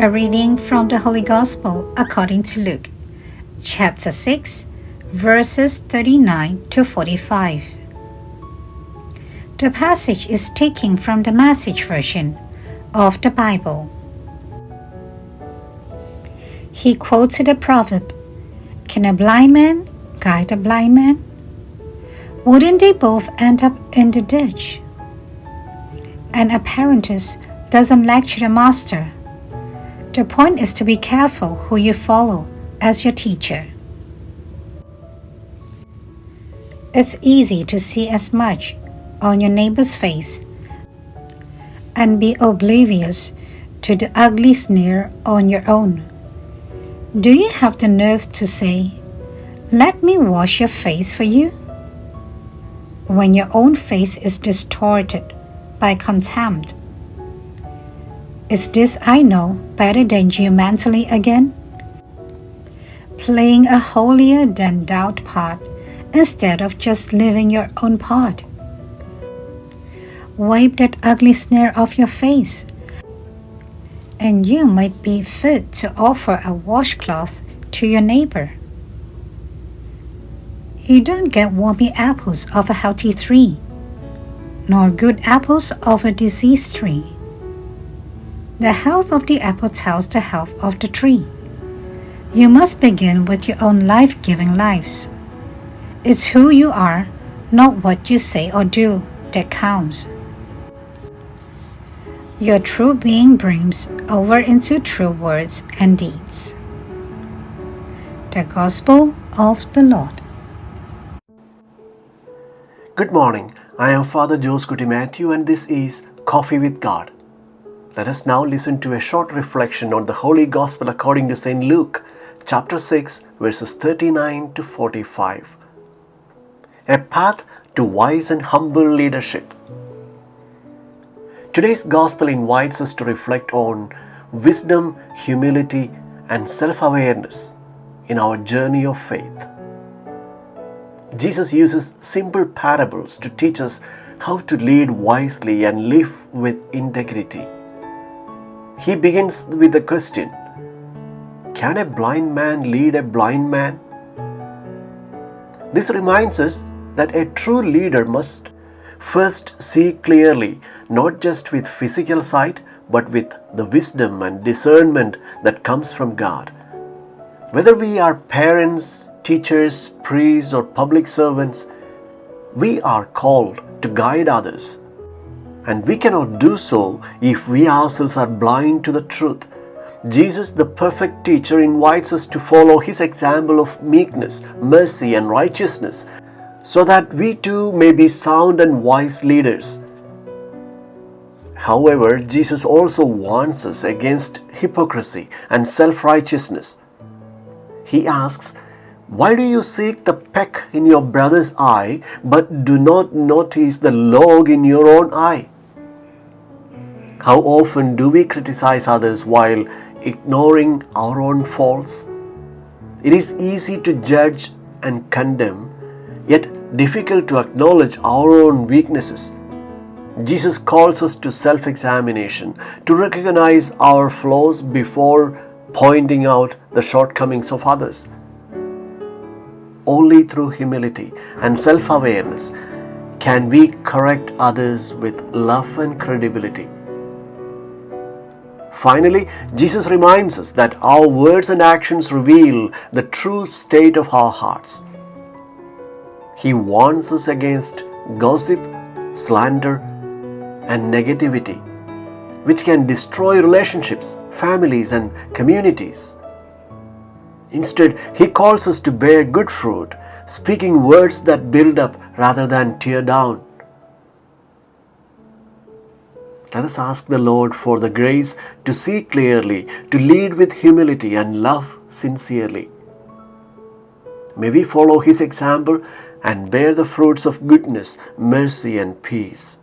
A reading from the Holy Gospel according to Luke, chapter 6, verses 39 to 45. The passage is taken from the Message version of the Bible. He quoted a proverb, "Can a blind man guide a blind man? Wouldn't they both end up in the ditch?" An apprentice doesn't lecture the master. The point is to be careful who you follow as your teacher. It's easy to see as much on your neighbor's face and be oblivious to the ugly sneer on your own. Do you have the nerve to say, "Let me wash your face for you," when your own face is distorted by contempt? Is this "I know" better than you mentally again? Playing a holier than thou part instead of just living your own part. Wipe that ugly sneer off your face, and you might be fit to offer a washcloth to your neighbor. You don't get wormy apples off a healthy tree, nor good apples off a diseased tree. The health of the apple tells the health of the tree. You must begin with your own life-giving lives. It's who you are, not what you say or do, that counts. Your true being brims over into true words and deeds. The Gospel of the Lord. Good morning. I am Father Joseph Matthew, and this is Coffee with God. Let us now listen to a short reflection on the Holy Gospel according to St. Luke, chapter 6, verses 39 to 45. A path to wise and humble leadership. Today's Gospel invites us to reflect on wisdom, humility, and self-awareness in our journey of faith. Jesus uses simple parables to teach us how to lead wisely and live with integrity. He begins with the question, "Can a blind man lead a blind man?" This reminds us that a true leader must first see clearly, not just with physical sight, but with the wisdom and discernment that comes from God. Whether we are parents, teachers, priests, or public servants, we are called to guide others. And we cannot do so if we ourselves are blind to the truth. Jesus, the perfect teacher, invites us to follow his example of meekness, mercy, and righteousness, so that we too may be sound and wise leaders. However, Jesus also warns us against hypocrisy and self-righteousness. He asks, "Why do you seek the speck in your brother's eye, but do not notice the log in your own eye?" How often do we criticize others while ignoring our own faults? It is easy to judge and condemn, yet difficult to acknowledge our own weaknesses. Jesus calls us to self-examination, to recognize our flaws before pointing out the shortcomings of others. Only through humility and self-awareness can we correct others with love and credibility. Finally, Jesus reminds us that our words and actions reveal the true state of our hearts. He warns us against gossip, slander, and negativity, which can destroy relationships, families, and communities. Instead, he calls us to bear good fruit, speaking words that build up rather than tear down. Let us ask the Lord for the grace to see clearly, to lead with humility, and love sincerely. May we follow his example and bear the fruits of goodness, mercy, and peace.